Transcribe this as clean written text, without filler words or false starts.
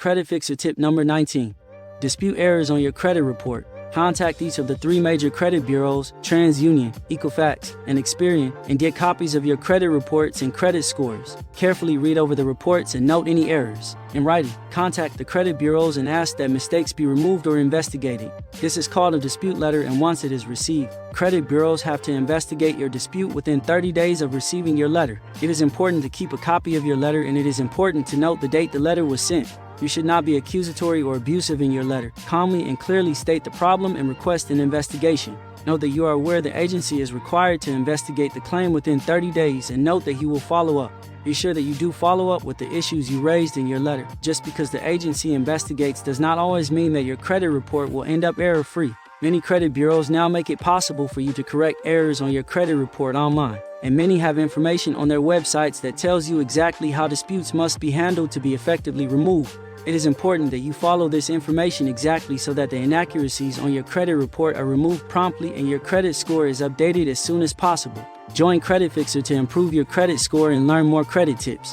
Creditfixrr tip number 19. Dispute errors on your credit report. Contact each of the 3 major credit bureaus, TransUnion, Equifax, and Experian, and get copies of your credit reports and credit scores. Carefully read over the reports and note any errors. In writing, contact the credit bureaus and ask that mistakes be removed or investigated. This is called a dispute letter, and once it is received, credit bureaus have to investigate your dispute within 30 days of receiving your letter. It is important to keep a copy of your letter, and it is important to note the date the letter was sent. You should not be accusatory or abusive in your letter. Calmly and clearly state the problem and request an investigation. Note that you are aware the agency is required to investigate the claim within 30 days, and note that he will follow up. Be sure that you do follow up with the issues you raised in your letter. Just because the agency investigates does not always mean that your credit report will end up error-free. Many credit bureaus now make it possible for you to correct errors on your credit report online, and many have information on their websites that tells you exactly how disputes must be handled to be effectively removed. It is important that you follow this information exactly so that the inaccuracies on your credit report are removed promptly and your credit score is updated as soon as possible. Join Creditfixrr to improve your credit score and learn more credit tips.